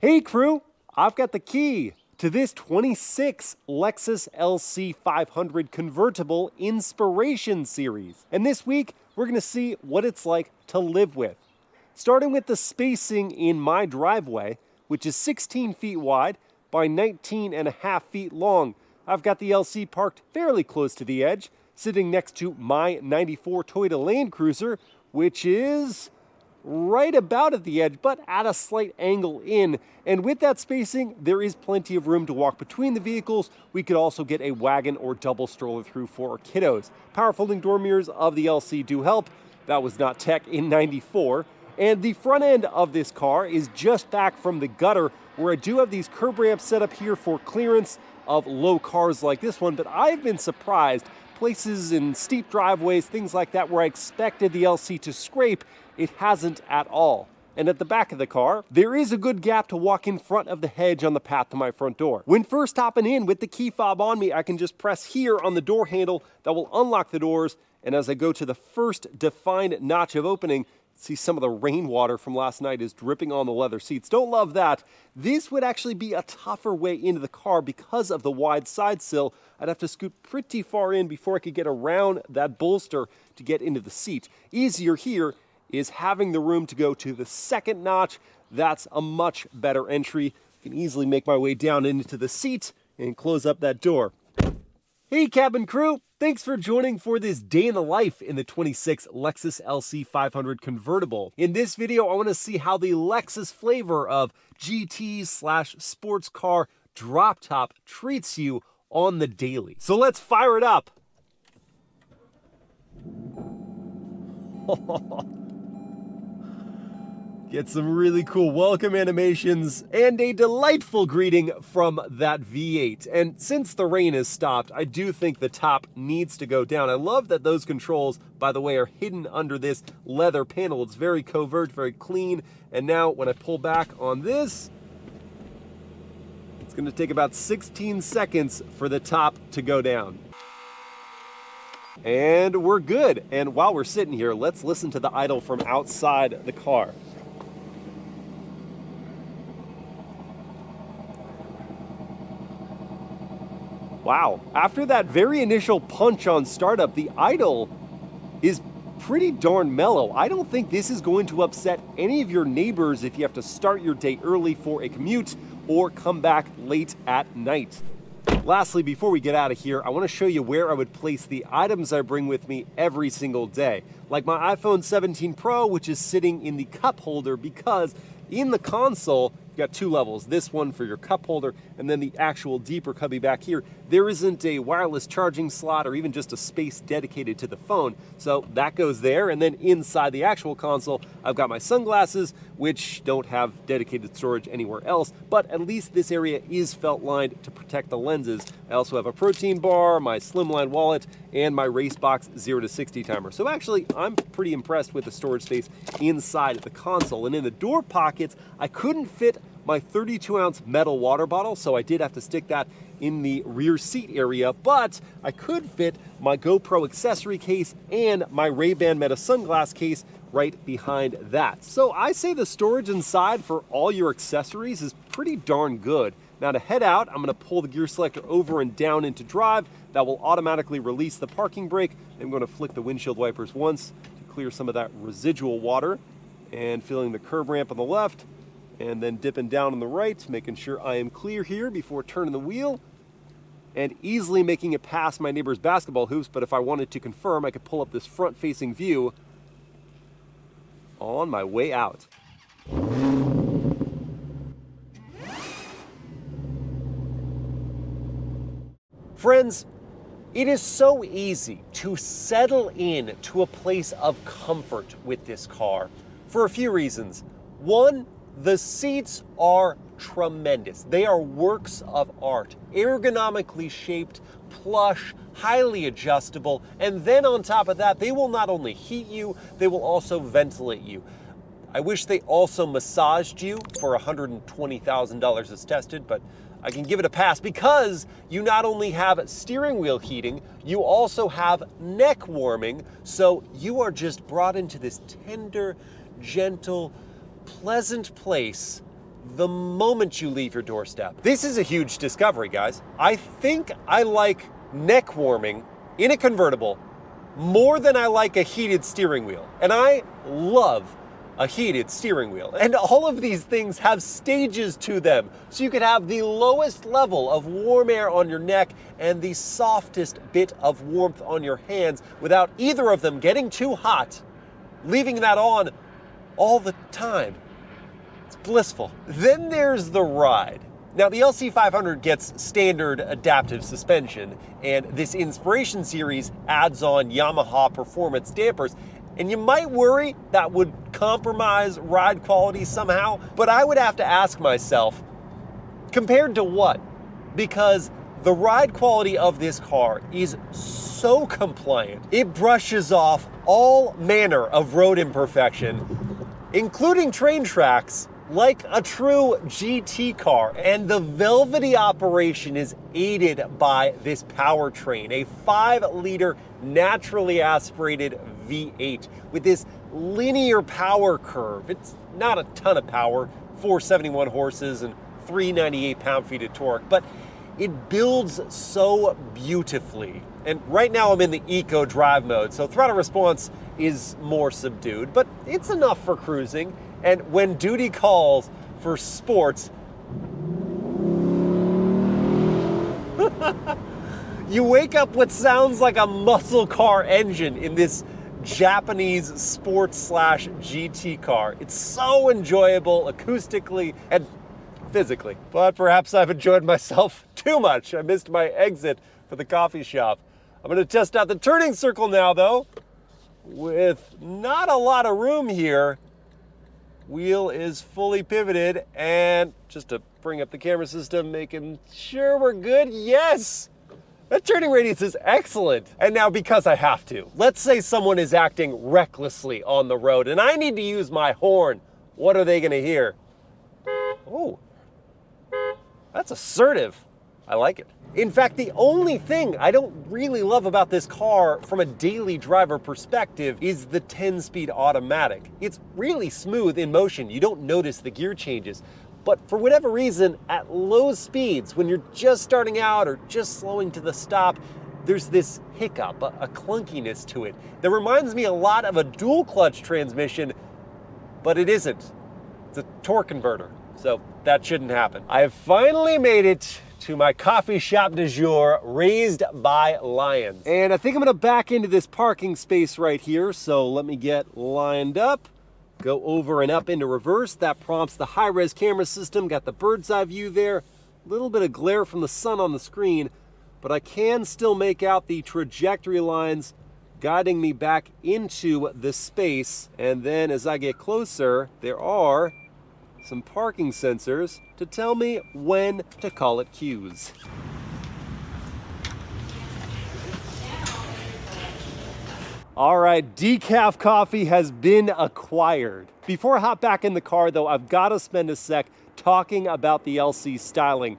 Hey crew, I've got the key to this 26 Lexus LC500 Convertible Inspiration Series. And this week, we're gonna see what it's like to live with. Starting with the spacing in my driveway, which is 16 feet wide by 19.5 feet long. I've got the LC parked fairly close to the edge, sitting next to my 94 Toyota Land Cruiser, which is right about at the edge, but at a slight angle in. And with that spacing, there is plenty of room to walk between the vehicles. We could also get a wagon or double stroller through for our kiddos. Power folding door mirrors of the LC do help. That was not tech in 94. And the front end of this car is just back from the gutter, where I do have these curb ramps set up here for clearance of low cars like this one, but I've been surprised. Places in steep driveways, things like that, where I expected the LC to scrape, it hasn't at all. And at the back of the car, there is a good gap to walk in front of the hedge on the path to my front door. When first hopping in with the key fob on me, I can just press here on the door handle that will unlock the doors. And as I go to the first defined notch of opening, see some of the rainwater from last night is dripping on the leather seats. Don't love that. This would actually be a tougher way into the car because of the wide side sill. I'd have to scoot pretty far in before I could get around that bolster to get into the seat. Easier here is having the room to go to the second notch. That's a much better entry. I can easily make my way down into the seat and close up that door. Hey cabin crew, thanks for joining for this day in the life in the 26 Lexus LC500 Convertible. In this video, I want to see how the Lexus flavor of GT/sports car drop top treats you on the daily. So let's fire it up. Get some really cool welcome animations and a delightful greeting from that V8. And since the rain has stopped, I do think the top needs to go down. I love that those controls, by the way, are hidden under this leather panel. It's very covert, very clean. And now when I pull back on this, it's gonna take about 16 seconds for the top to go down. And we're good. And while we're sitting here, let's listen to the idle from outside the car. Wow, after that very initial punch on startup, the idle is pretty darn mellow. I don't think this is going to upset any of your neighbors if you have to start your day early for a commute or come back late at night. Lastly, before we get out of here, I want to show you where I would place the items I bring with me every single day. Like my iPhone 17 Pro, which is sitting in the cup holder, because in the console, you've got two levels, this one for your cup holder and then the actual deeper cubby back here. There isn't a wireless charging slot or even just a space dedicated to the phone. So that goes there. And then inside the actual console, I've got my sunglasses, which don't have dedicated storage anywhere else, but at least this area is felt lined to protect the lenses. I also have a protein bar, my slimline wallet, and my Racebox 0 to 60 timer. So actually, I'm pretty impressed with the storage space inside the console. And in the door pockets, I couldn't fit my 32-ounce metal water bottle, so I did have to stick that in the rear seat area, but I could fit my GoPro accessory case and my Ray-Ban Meta sunglass case right behind that. So I say the storage inside for all your accessories is pretty darn good. Now to head out, I'm gonna pull the gear selector over and down into drive. That will automatically release the parking brake. I'm gonna flick the windshield wipers once to clear some of that residual water, and filling the curb ramp on the left, and then dipping down on the right, making sure I am clear here before turning the wheel, and easily making it past my neighbor's basketball hoops. But if I wanted to confirm, I could pull up this front-facing view on my way out. Friends, it is so easy to settle in to a place of comfort with this car for a few reasons. One, the seats are tremendous. They are works of art, ergonomically shaped, plush, highly adjustable, and then on top of that, they will not only heat you, they will also ventilate you. I wish they also massaged you for $120,000 as tested, but I can give it a pass because you not only have steering wheel heating, you also have neck warming, so you are just brought into this tender, gentle, pleasant place the moment you leave your doorstep. This is a huge discovery, guys. I think I like neck warming in a convertible more than I like a heated steering wheel. And I love a heated steering wheel. And all of these things have stages to them. So you could have the lowest level of warm air on your neck and the softest bit of warmth on your hands without either of them getting too hot, leaving that on all the time. It's blissful. Then there's the ride. Now, the LC500 gets standard adaptive suspension, and this Inspiration series adds on Yamaha performance dampers. And you might worry that would compromise ride quality somehow, but I would have to ask myself, compared to what? Because the ride quality of this car is so compliant. It brushes off all manner of road imperfection, including train tracks, like a true GT car. And the velvety operation is aided by this Powertrain, a 5-liter naturally aspirated V8 with this linear power curve. It's not a ton of power, 471 horses and 398 pound-feet of torque, but it builds so beautifully. And right now I'm in the eco drive mode, so throttle response is more subdued, but it's enough for cruising. And when duty calls for sports, you wake up what sounds like a muscle car engine in this Japanese sports / GT car. It's so enjoyable acoustically and physically. But perhaps I've enjoyed myself too much. I missed my exit for the coffee shop. I'm gonna test out the turning circle now though. With not a lot of room here, wheel is fully pivoted, and just to bring up the camera system, making sure we're good, yes! That turning radius is excellent. And now, because I have to, let's say someone is acting recklessly on the road and I need to use my horn. What are they gonna hear? Oh, that's assertive. I like it. In fact, the only thing I don't really love about this car from a daily driver perspective is the 10-speed automatic. It's really smooth in motion. You don't notice the gear changes. But for whatever reason, at low speeds, when you're just starting out or just slowing to the stop, there's this hiccup, a clunkiness to it that reminds me a lot of a dual clutch transmission, but it isn't. It's a torque converter, so that shouldn't happen. I have finally made it to my coffee shop du jour, Raised by Lions. And I think I'm gonna back into this parking space right here, so let me get lined up, go over and up into reverse. That prompts the high-res camera system, got the bird's eye view there, a little bit of glare from the sun on the screen, but I can still make out the trajectory lines guiding me back into the space. And then as I get closer, there are some parking sensors to tell me when to call it queues. All right, decaf coffee has been acquired. Before I hop back in the car though, I've got to spend a sec talking about the LC styling.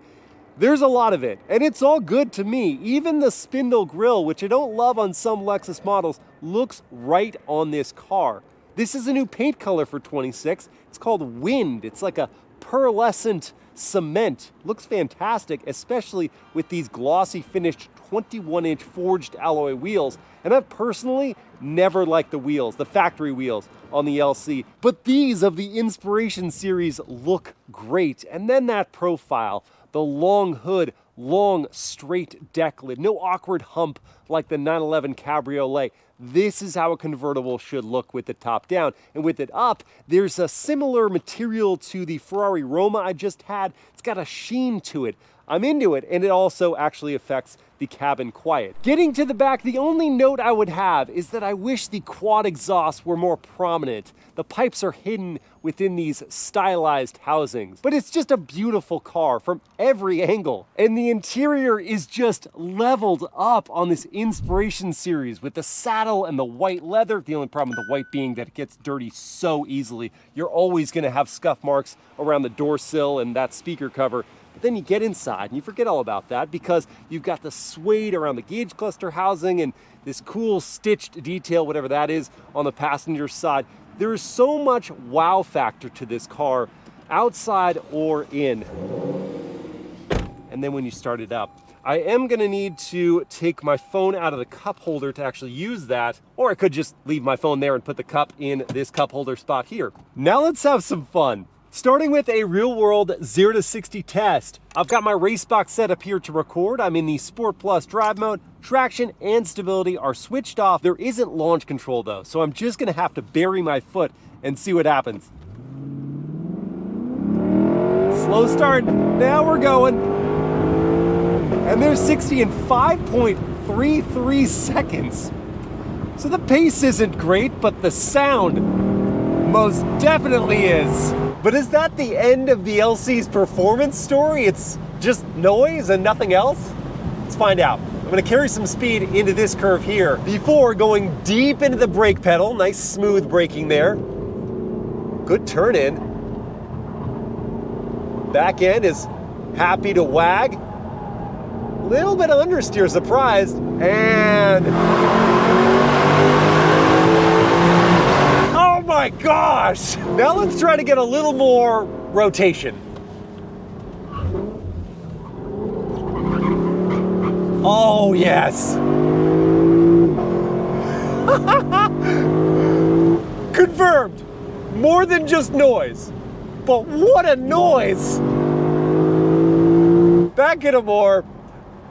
There's a lot of it, and it's all good to me. Even the spindle grille, which I don't love on some Lexus models, looks right on this car. This is a new paint color for 26. It's called Wind. It's like a pearlescent cement. Looks fantastic, especially with these glossy finished 21-inch forged alloy wheels. And I've personally never liked the wheels, the factory wheels on the LC. But these of the Inspiration series look great. And then that profile, the long hood, long straight deck lid, no awkward hump like the 911 Cabriolet. This is how a convertible should look with the top down. And with it up, there's a similar material to the Ferrari Roma I just had. It's got a sheen to it. I'm into it, and it also actually affects the cabin quiet. Getting to the back, the only note I would have is that I wish the quad exhausts were more prominent. The pipes are hidden within these stylized housings. But it's just a beautiful car from every angle. And the interior is just leveled up on this Inspiration series with the saddle and the white leather. The only problem with the white being that it gets dirty so easily. You're always gonna have scuff marks around the door sill and that speaker cover. But then you get inside and you forget all about that because you've got the suede around the gauge cluster housing and this cool stitched detail, whatever that is, on the passenger side. There is so much wow factor to this car outside or in. And then when you start it up, I am gonna need to take my phone out of the cup holder to actually use that, or I could just leave my phone there and put the cup in this cup holder spot here. Now let's have some fun. Starting with a real world 0 to 60 test. I've got my race box set up here to record. I'm in the Sport Plus drive mode. Traction and stability are switched off. There isn't launch control though, so I'm just gonna have to bury my foot and see what happens. Slow start, now we're going. And there's 60 in 5.33 seconds. So the pace isn't great, but the sound most definitely is. But is that the end of the LC's performance story? It's just noise and nothing else? Let's find out. I'm gonna carry some speed into this curve here before going deep into the brake pedal. Nice smooth braking there. Good turn in. Back end is happy to wag. Little bit of understeer, surprised, and oh my gosh! Now let's try to get a little more rotation. Oh yes! Confirmed! More than just noise. But what a noise! Back at a more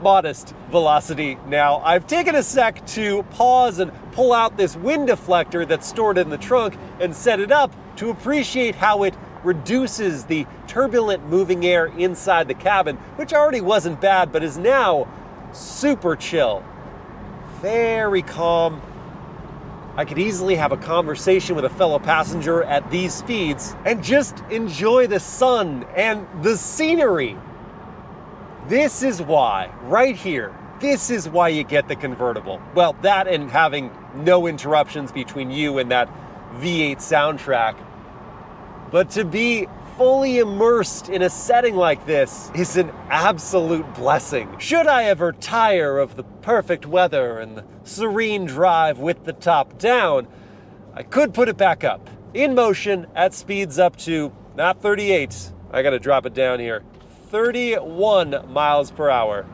modest velocity now. I've taken a sec to pause and pull out this wind deflector that's stored in the trunk and set it up to appreciate how it reduces the turbulent moving air inside the cabin, which already wasn't bad, but is now super chill. Very calm. I could easily have a conversation with a fellow passenger at these speeds and just enjoy the sun and the scenery. This is why, right here, this is why you get the convertible. Well, that and having no interruptions between you and that V8 soundtrack. But to be fully immersed in a setting like this is an absolute blessing. Should I ever tire of the perfect weather and the serene drive with the top down, I could put it back up. In motion at speeds up to, not 38, I gotta drop it down here, 31 miles per hour.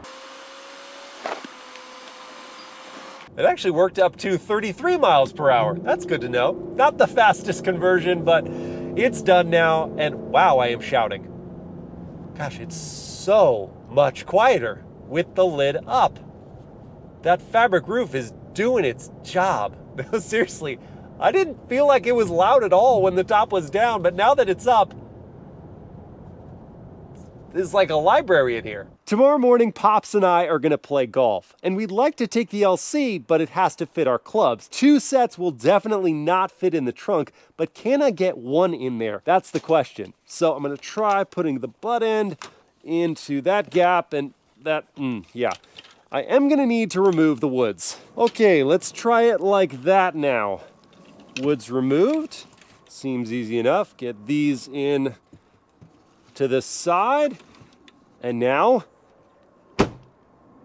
It actually worked up to 33 miles per hour. That's good to know. Not the fastest conversion, but it's done now, and wow, I am shouting. Gosh, it's so much quieter with the lid up. That fabric roof is doing its job. No, seriously, I didn't feel like it was loud at all when the top was down, but now that it's up, it's like a library in here. Tomorrow morning, Pops and I are gonna play golf, and we'd like to take the LC, but it has to fit our clubs. 2 sets will definitely not fit in the trunk, but can I get one in there? That's the question. So I'm gonna try putting the butt end into that gap, and that, yeah. I am gonna need to remove the woods. Okay, let's try it like that now. Woods removed, seems easy enough. Get these in to the side, and now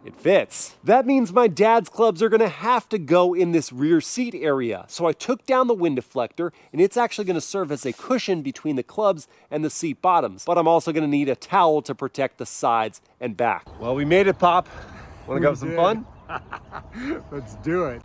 it fits. That means my dad's clubs are gonna have to go in this rear seat area. So I took down the wind deflector, and it's actually gonna serve as a cushion between the clubs and the seat bottoms. But I'm also gonna need a towel to protect the sides and back. Well, we made it, Pop. Wanna go have some fun? Let's do it.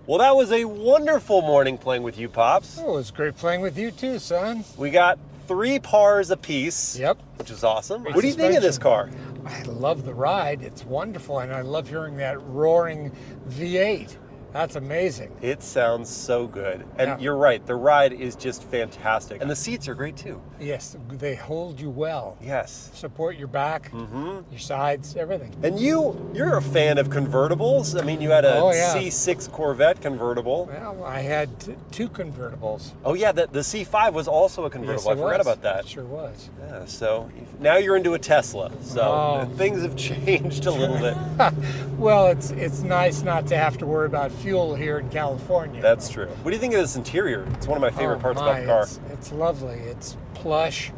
Well, that was a wonderful morning playing with you, Pops. Oh, it was great playing with you too, son. We got 3 pars apiece. Yep. Which is awesome. Great What do you think of this car? I love the ride. It's wonderful, and I love hearing that roaring V8. That's amazing. It sounds so good. And Yeah. you're right, the ride is just fantastic. And the seats are great too. Yes, they hold you well. Yes. Support your back, your sides, everything. And you're a fan of convertibles. I mean, you had a Oh, yeah. C6 Corvette convertible. Well, I had 2 convertibles. Oh yeah, the C5 was also a convertible. Yes, it I forgot was. about that. It sure was. Yeah, so now you're into a Tesla. So Oh. things have changed a little bit. Well, it's nice not to have to worry about fuel here in California. That's true. What do you think of this interior? It's one of my favorite parts about the car. It's lovely. It's plush.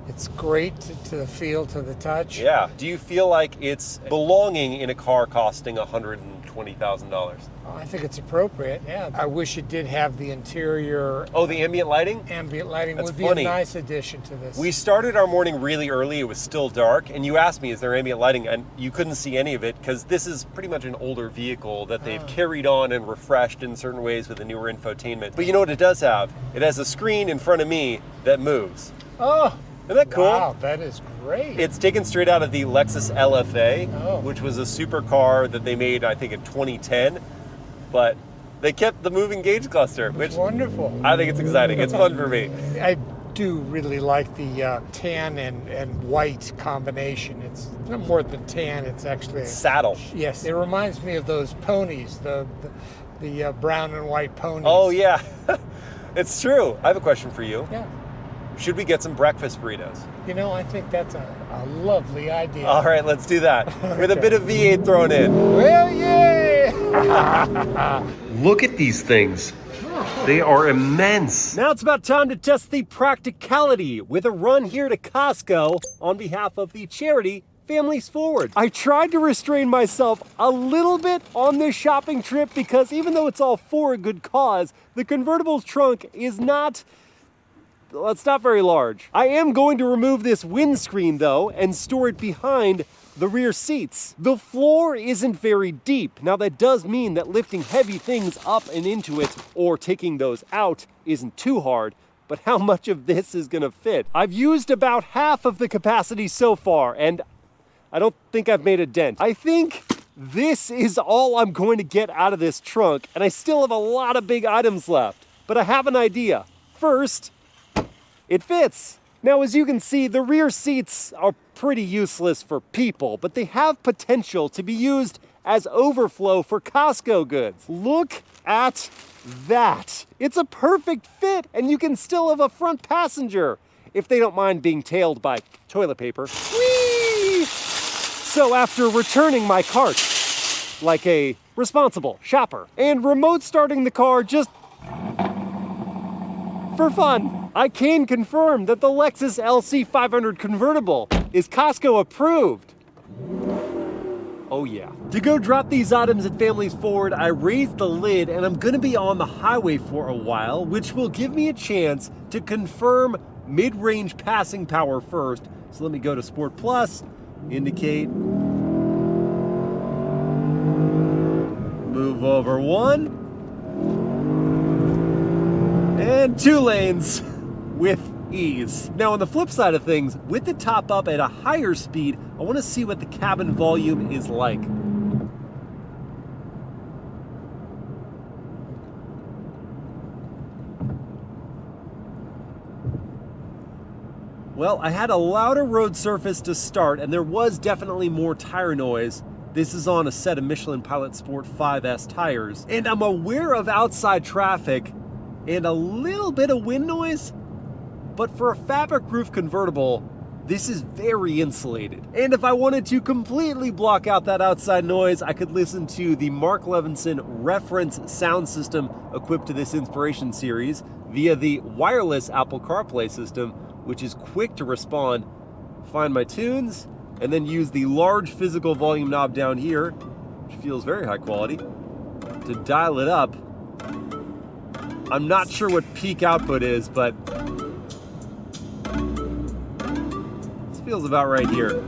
It's great to the feel, to the touch. Yeah. Do you feel like it's belonging in a car costing $120,000? I think it's appropriate, yeah. I wish it did have the interior. Oh, the ambient lighting? Ambient lighting That's would be funny. a nice addition to this. We started our morning really early. It was still dark, and you asked me, is there ambient lighting? And you couldn't see any of it because this is pretty much an older vehicle that they've carried on and refreshed in certain ways with the newer infotainment. But you know what it does have? It has a screen in front of me that moves. Oh, isn't that cool? wow, that is great. It's taken straight out of the Lexus LFA, Oh. which was a supercar that they made, I think, in 2010. But they kept the moving gauge cluster, which Wonderful. I think it's exciting. It's fun for me. I do really like the tan and white combination. It's not more than tan, it's actually... Saddle. Yes, it reminds me of those ponies, the brown and white ponies. Oh, yeah. It's true. I have a question for you. Yeah. Should we get some breakfast burritos? You know, I think that's a lovely idea. All right, let's do that. With a bit of V8 thrown in. Well, yay! Look at these things. They are immense. Now it's about time to test the practicality with a run here to Costco on behalf of the charity Families Forward. I tried to restrain myself a little bit on this shopping trip because even though it's all for a good cause, the convertible's trunk is not... well, it's not very large. I am going to remove this windscreen though and store it behind the rear seats. The floor isn't very deep. Now that does mean that lifting heavy things up and into it or taking those out isn't too hard, but how much of this is gonna fit? I've used about half of the capacity so far and I don't think I've made a dent. I think this is all I'm going to get out of this trunk and I still have a lot of big items left, but I have an idea. First, it fits. Now, as you can see, the rear seats are pretty useless for people, but they have potential to be used as overflow for Costco goods. Look at that. It's a perfect fit, and you can still have a front passenger if they don't mind being tailed by toilet paper. Whee! So after returning my cart, like a responsible shopper, and remote starting the car just for fun, I can confirm that the Lexus LC500 Convertible is Costco approved. Oh yeah. To go drop these items at Families Forward, I raised the lid and I'm gonna be on the highway for a while, which will give me a chance to confirm mid-range passing power first. So let me go to Sport Plus, indicate, move over one, and 2 lanes with ease. Now on the flip side of things, with the top up at a higher speed, I want to see what the cabin volume is like. Well, I had a louder road surface to start and there was definitely more tire noise. This is on a set of Michelin Pilot Sport 5S tires. And I'm aware of outside traffic and a little bit of wind noise, but for a fabric roof convertible, this is very insulated. And if I wanted to completely block out that outside noise, I could listen to the Mark Levinson reference sound system equipped to this Inspiration series via the wireless Apple CarPlay system, which is quick to respond, find my tunes, and then use the large physical volume knob down here, which feels very high quality, to dial it up. I'm not sure what peak output is, but this feels about right here.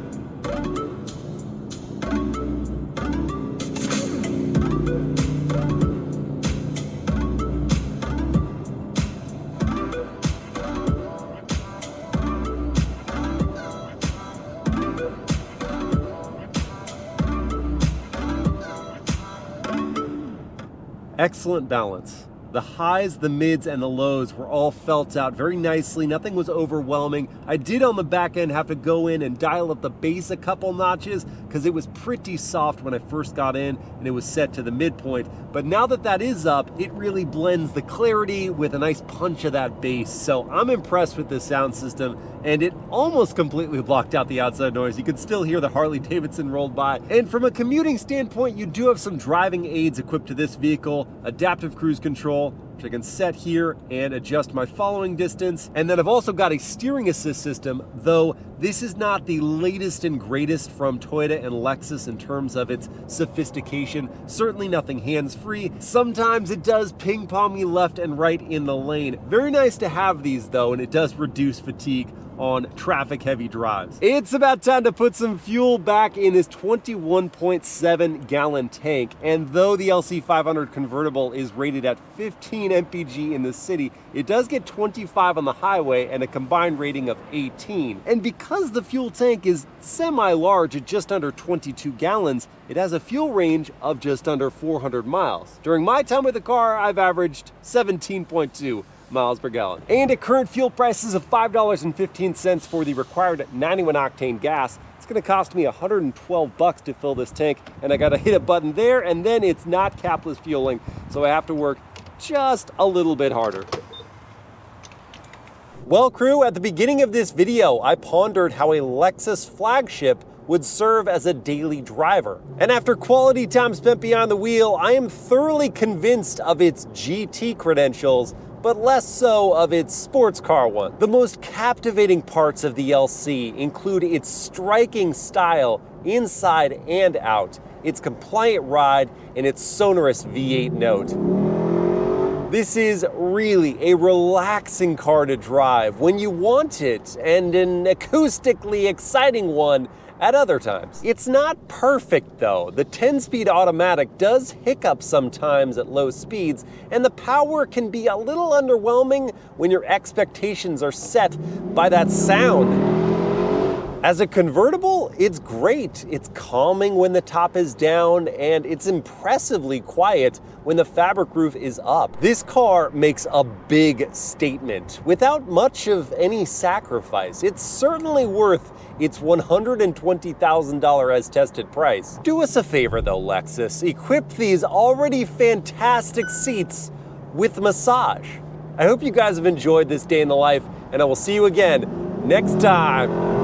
Excellent balance. The highs, the mids, and the lows were all felt out very nicely. Nothing was overwhelming. I did on the back end have to go in and dial up the bass a couple notches because it was pretty soft when I first got in and it was set to the midpoint. But now that that is up, it really blends the clarity with a nice punch of that bass. So I'm impressed with this sound system, and it almost completely blocked out the outside noise. You could still hear the Harley Davidson rolled by. And from a commuting standpoint, you do have some driving aids equipped to this vehicle, adaptive cruise control, control, which I can set here and adjust my following distance. And then I've also got a steering assist system, though this is not the latest and greatest from Toyota and Lexus in terms of its sophistication. Certainly nothing hands-free. Sometimes it does ping-pong me left and right in the lane. Very nice to have these though, and it does reduce fatigue on traffic-heavy drives. It's about time to put some fuel back in this 21.7 gallon tank, and though the LC500 Convertible is rated at 15 mpg in the city, it does get 25 on the highway and a combined rating of 18. And because the fuel tank is semi-large at just under 22 gallons, it has a fuel range of just under 400 miles. During my time with the car, I've averaged 17.2 miles per gallon. And at current fuel prices of $5.15 for the required 91 octane gas, it's gonna cost me $112 to fill this tank, and I gotta hit a button there, and then it's not capless fueling, so I have to work just a little bit harder. Well, crew, at the beginning of this video, I pondered how a Lexus flagship would serve as a daily driver. And after quality time spent behind the wheel, I am thoroughly convinced of its GT credentials, but less so of its sports car one. The most captivating parts of the LC include its striking style inside and out, its compliant ride, and its sonorous V8 note. This is really a relaxing car to drive when you want it, and an acoustically exciting one at other times. It's not perfect though. The 10-speed automatic does hiccup sometimes at low speeds, and the power can be a little underwhelming when your expectations are set by that sound. As a convertible, it's great. It's calming when the top is down, and it's impressively quiet when the fabric roof is up. This car makes a big statement without much of any sacrifice. It's certainly worth its $120,000 as tested price. Do us a favor though, Lexus. Equip these already fantastic seats with massage. I hope you guys have enjoyed this day in the life, and I will see you again next time.